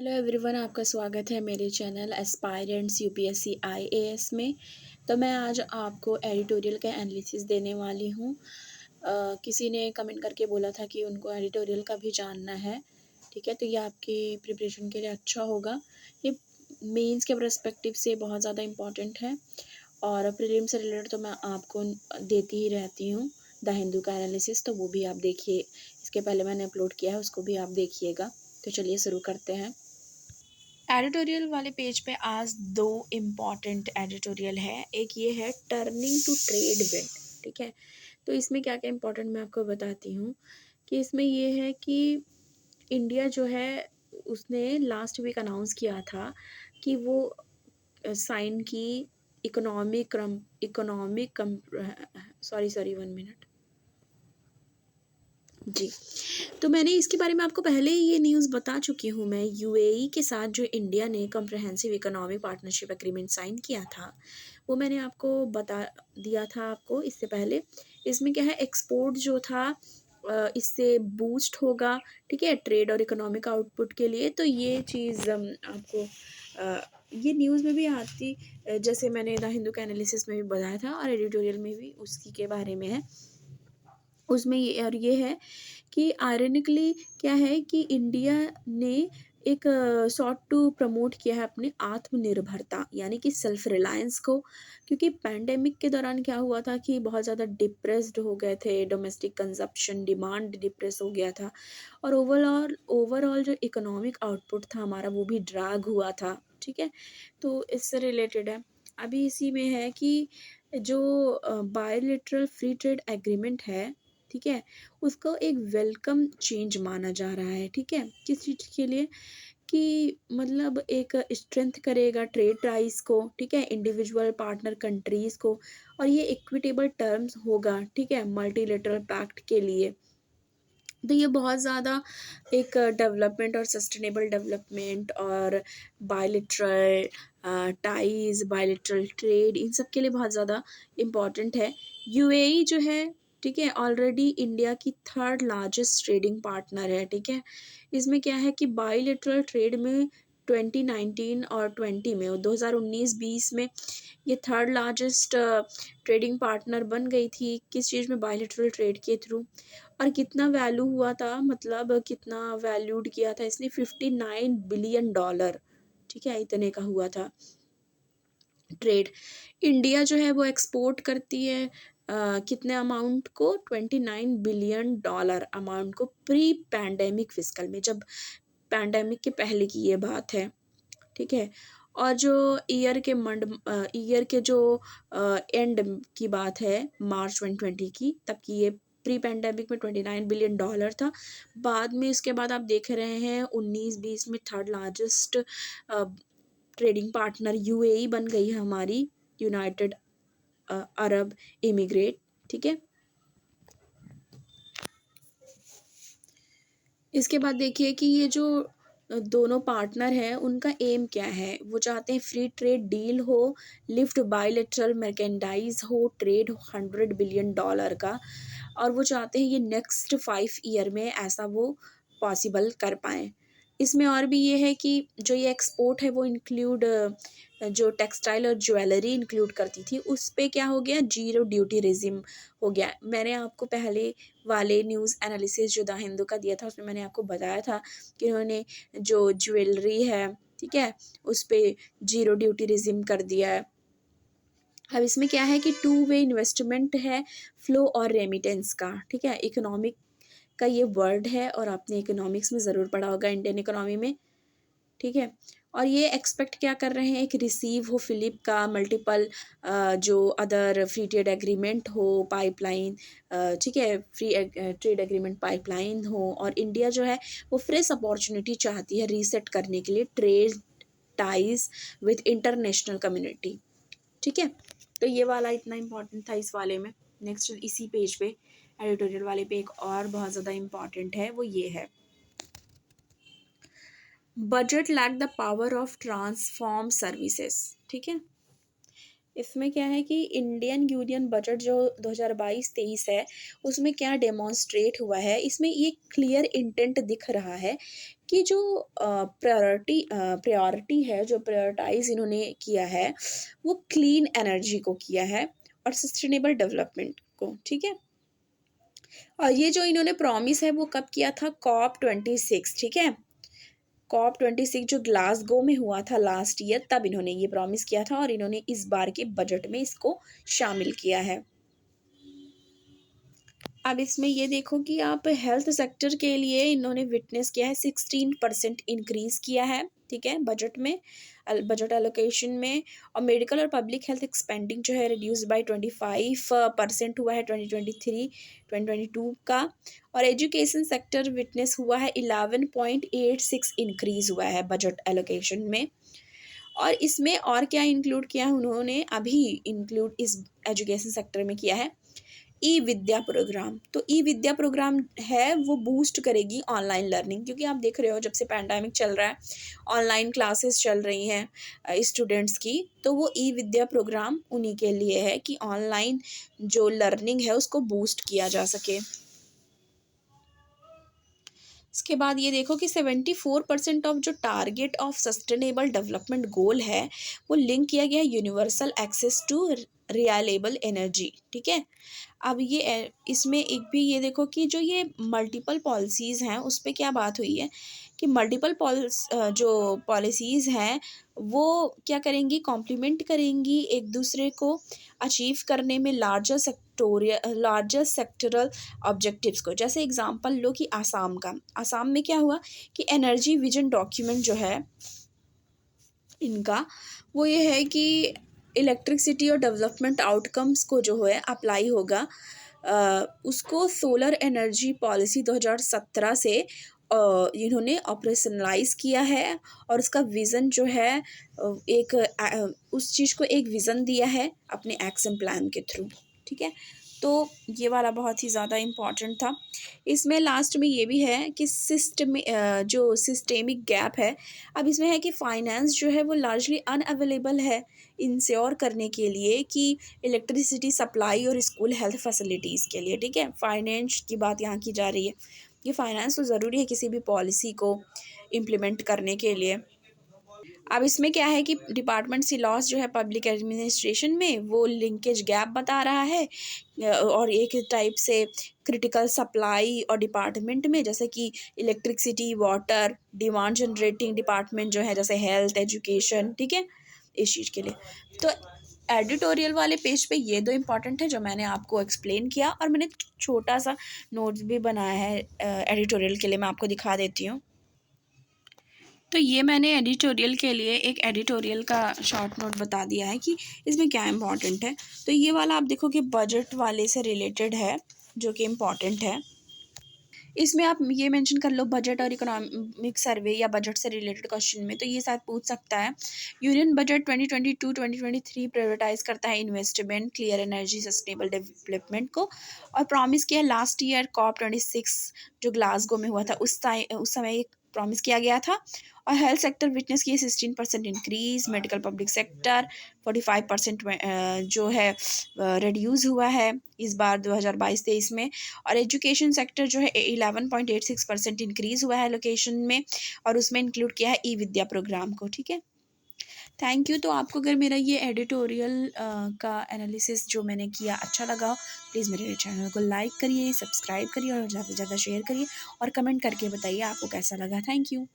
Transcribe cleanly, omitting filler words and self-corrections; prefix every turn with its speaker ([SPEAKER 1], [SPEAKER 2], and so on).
[SPEAKER 1] Hello everyone, आपका स्वागत है मेरे चैनल एस्पायरेंट्स यूपीएससी आईएएस में। तो मैं आज आपको एडिटोरियल का एनालिसिस देने वाली हूँ। किसी ने कमेंट करके बोला था कि उनको एडिटोरियल का भी जानना है। ठीक है, तो ये आपकी प्रिपरेशन के लिए अच्छा होगा। ये मेंस के पर्सपेक्टिव से बहुत ज़्यादा इम्पॉर्टेंट है और प्रीलिम से रिलेटेड तो मैं आपको देती ही रहती हूँ। द हिंदू का एनालिसिस तो वो भी आप देखिए, इसके पहले मैंने अपलोड किया है, उसको भी आप देखिएगा। तो चलिए शुरू करते हैं। एडिटोरियल वाले पेज पे आज दो इम्पॉर्टेंट एडिटोरियल है। एक ये है टर्निंग टू ट्रेड विंड। ठीक है, तो इसमें क्या क्या इम्पोर्टेंट मैं आपको बताती हूँ कि इसमें ये है कि इंडिया जो है उसने लास्ट वीक अनाउंस किया था कि वो साइन की इकोनॉमिक सॉरी 1 मिनट जी। तो मैंने इसके बारे में आपको पहले ही ये न्यूज़ बता चुकी हूँ। मैं यूएई के साथ जो इंडिया ने comprehensive economic partnership agreement sign किया था वो मैंने आपको बता दिया था आपको इससे पहले। इसमें क्या है, एक्सपोर्ट जो था इससे बूस्ट होगा। ठीक है, ट्रेड और इकोनॉमिक आउटपुट के लिए। तो ये चीज़ आपको ये न्यूज़ में भी आती, जैसे मैंने द हिंदू का एनालिसिस में भी बताया था और एडिटोरियल में भी उसी के बारे में है। उसमें ये है कि आयरनिकली क्या है कि इंडिया ने एक सॉट टू प्रमोट किया है अपने आत्मनिर्भरता यानी कि सेल्फ रिलायंस को। क्योंकि पैंडेमिक के दौरान क्या हुआ था कि बहुत ज़्यादा डिप्रेस्ड हो गए थे, डोमेस्टिक कंजप्शन डिमांड डिप्रेस हो गया था और ओवरऑल ओवरऑल जो इकोनॉमिक आउटपुट था हमारा वो भी ड्रैग हुआ था। ठीक है, तो इससे रिलेटेड है। अभी इसी में है कि जो बायलैटरल फ्री ट्रेड एग्रीमेंट है, ठीक है, उसको एक वेलकम चेंज माना जा रहा है। ठीक है, किस चीज़ के लिए कि मतलब एक स्ट्रेंथ करेगा ट्रेड टाइज को। ठीक है, इंडिविजुअल पार्टनर कंट्रीज़ को, और ये इक्विटेबल टर्म्स होगा। ठीक है, मल्टीलेटरल पैक्ट के लिए। तो ये बहुत ज़्यादा एक डेवलपमेंट और सस्टेनेबल डेवलपमेंट और बायलैटरल टाइज, बायलैटरल ट्रेड, इन सब के लिए बहुत ज़्यादा इम्पॉर्टेंट है। यूएई जो है, ठीक है, ऑलरेडी इंडिया की थर्ड लार्जेस्ट ट्रेडिंग पार्टनर है। ठीक है, इसमें क्या है कि बायलैटरल ट्रेड में 2019 और 20 में 2019-20 में ये थर्ड लार्जेस्ट ट्रेडिंग पार्टनर बन गई थी। किस चीज़ में? बायलैटरल ट्रेड के थ्रू। और कितना वैल्यू हुआ था, मतलब कितना वैल्यूड किया था इसने? $59 बिलियन। ठीक है, इतने का हुआ था ट्रेड। इंडिया जो है वो एक्सपोर्ट करती है कितने अमाउंट को? $29 बिलियन अमाउंट को, प्री पैंडेमिक फिस्कल में, जब पैंडेमिक के पहले की ये बात है। ठीक है, और जो ईयर के जो एंड की बात है मार्च 2020 की, तब की ये प्री पैंडेमिक में $29 बिलियन था। बाद में इसके बाद आप देख रहे हैं 19-20 में third largest trading partner UAE बन गई है हमारी, यूनाइटेड अरब इमिग्रेट। ठीक है, इसके बाद देखिए कि ये जो दोनों पार्टनर हैं उनका एम क्या है। वो चाहते हैं फ्री ट्रेड डील हो, लिफ्ट बायलैटरल मर्केंडाइज हो, ट्रेड हो $100 बिलियन का, और वो चाहते हैं ये नेक्स्ट 5 ईयर में ऐसा वो पॉसिबल कर पाएँ। इसमें और भी ये है कि जो ये एक्सपोर्ट है वो इंक्लूड जो टेक्सटाइल और ज्वेलरी इंक्लूड करती थी, उस पे क्या हो गया? ज़ीरो ड्यूटी रेजिम हो गया। मैंने आपको पहले वाले न्यूज़ एनालिसिस जो द हिंदू का दिया था उसमें मैंने आपको बताया था कि उन्होंने जो ज्वेलरी है, ठीक है, उस पे ज़ीरो ड्यूटी रेजिम कर दिया है। अब इसमें क्या है कि टू वे इन्वेस्टमेंट है, फ्लो और रेमिटेंस का। ठीक है, इकोनॉमिक का ये वर्ड है और आपने इकोनॉमिक्स में ज़रूर पढ़ा होगा, इंडियन इकोनॉमी में। ठीक है, और ये एक्सपेक्ट क्या कर रहे हैं? एक रिसीव हो फिलिप का मल्टीपल जो अदर फ्री ट्रेड एग्रीमेंट हो, पाइपलाइन, ठीक है, फ्री ट्रेड एग्रीमेंट पाइपलाइन हो, और इंडिया जो है वो फ्रेश अपॉर्चुनिटी चाहती है रीसेट करने के लिए trade ties with international community. ठीक है, तो ये वाला इतना इम्पोर्टेंट था इस वाले में। नेक्स्ट इसी पेज पे एडिटोरियल वाले पे एक और बहुत ज़्यादा इम्पॉर्टेंट है, वो ये है, budget lack the power of transform services. ठीक है, इसमें क्या है कि इंडियन यूनियन बजट जो 2022-23 है उसमें क्या डेमोन्स्ट्रेट हुआ है, इसमें ये क्लियर इंटेंट दिख रहा है कि जो प्रायोरिटी है, जो प्रायोरिटाइज़ इन्होंने किया है, वो क्लीन एनर्जी को किया है और सस्टेनेबल डेवलपमेंट को, ठीक है? और ये जो इन्होंने प्रॉमिस है वो कब किया था? कॉप 26, ठीक है? कॉप 26 जो ग्लासगो में हुआ था लास्ट ईयर, तब इन्होंने ये प्रॉमिस किया था और इन्होंने इस बार के बजट में इसको शामिल किया है। अब इसमें ये देखो कि आप हेल्थ सेक्टर के लिए इन्होंने विटनेस किया है 16% इंक्रीज़ किया है, ठीक है, बजट में, बजट एलोकेशन में। और मेडिकल और पब्लिक हेल्थ एक्सपेंडिंग जो है रिड्यूस बाय 25% हुआ है 2023-2022 का। और एजुकेशन सेक्टर विटनेस हुआ है 11.86 इंक्रीज़ हुआ है बजट एलोकेशन में। और इसमें और क्या इंक्लूड किया है उन्होंने, अभी इंक्लूड इस एजुकेशन सेक्टर में किया है ई विद्या प्रोग्राम। तो ई विद्या प्रोग्राम है वो बूस्ट करेगी ऑनलाइन लर्निंग, क्योंकि आप देख रहे हो जब से पैंडेमिक चल रहा है, ऑनलाइन क्लासेस चल रही हैं स्टूडेंट्स की, तो वो ई विद्या प्रोग्राम उन्हीं के लिए है कि ऑनलाइन जो लर्निंग है उसको बूस्ट किया जा सके। इसके बाद ये देखो कि 74% ऑफ जो target of sustainable development goal है वो लिंक किया गया universal access to reliable energy, ठीक है। अब ये इसमें एक भी ये देखो कि जो ये मल्टीपल पॉलिसीज़ हैं उस पे क्या बात हुई है कि मल्टीपल जो पॉलिसीज़ हैं वो क्या करेंगी, कॉम्प्लीमेंट करेंगी एक दूसरे को अचीव करने में लार्जर सेक्टरल ऑब्जेक्टिव्स को। जैसे एग्जांपल लो कि आसाम का, आसाम में क्या हुआ कि एनर्जी विजन डॉक्यूमेंट जो है इनका, वो ये है कि इलेक्ट्रिसिटी और डेवलपमेंट आउटकम्स को जो है अप्लाई होगा, उसको सोलर एनर्जी पॉलिसी 2017 से इन्होंने ऑपरेशनलाइज किया है। और उसका विज़न जो है एक उस चीज़ को एक विज़न दिया है अपने एक्शन प्लान के थ्रू, ठीक है। तो ये वाला बहुत ही ज़्यादा इम्पॉर्टेंट था। इसमें लास्ट में ये भी है कि जो सिस्टेमिक गैप है, अब इसमें है कि फाइनेंस जो है वो लार्जली अनअवेलेबल है इंश्योर करने के लिए कि इलेक्ट्रिसिटी सप्लाई और स्कूल हेल्थ फैसिलिटीज़ के लिए, ठीक है। फाइनेंस की बात यहाँ की जा रही है। ये फाइनेंस तो ज़रूरी है किसी भी पॉलिसी को इम्प्लीमेंट करने के लिए। अब इसमें क्या है कि डिपार्टमेंट सी लॉस जो है पब्लिक एडमिनिस्ट्रेशन में वो लिंकेज गैप बता रहा है। और एक टाइप से क्रिटिकल सप्लाई और डिपार्टमेंट में जैसे कि electricity, water, demand generating department जो है जैसे हेल्थ, एजुकेशन, ठीक है, इस चीज़ के लिए। तो एडिटोरियल वाले पेज पे ये दो इम्पॉर्टेंट है जो मैंने आपको एक्सप्लेन किया, और मैंने छोटा सा नोट्स भी बनाया है एडिटोरियल के लिए, मैं आपको दिखा देती हूँ। तो ये मैंने एडिटोरियल के लिए एक एडिटोरियल का शॉर्ट नोट बता दिया है कि इसमें क्या इम्पोर्टेंट है। तो ये वाला आप देखो कि बजट वाले से रिलेटेड है जो कि इम्पॉर्टेंट है। इसमें आप ये मेंशन कर लो बजट और इकोनॉमिक सर्वे या बजट से रिलेटेड क्वेश्चन में, तो ये शायद पूछ सकता है। यूनियन बजट 2022-2023 प्रायोरिटाइज करता है investment, clear energy, sustainable development को, और प्रॉमिस किया लास्ट ईयर COP 26 जो ग्लासगो में हुआ था उस समय प्रॉमिस किया गया था। और हेल्थ सेक्टर विटनेस की 16% इंक्रीज, मेडिकल पब्लिक सेक्टर 45% जो है रिड्यूस हुआ है इस बार 2022-23 में। और एजुकेशन सेक्टर जो है 11.86% इंक्रीज़ हुआ है लोकेशन में, और उसमें इंक्लूड किया है ई विद्या प्रोग्राम को, ठीक है। Thank you. तो आपको अगर मेरा ये एडिटोरियल का एनालिसिस जो मैंने किया अच्छा लगा, प्लीज़ मेरे चैनल को लाइक करिए, सब्सक्राइब करिए और ज़्यादा से ज़्यादा शेयर करिए, और कमेंट करके बताइए आपको कैसा लगा। Thank you.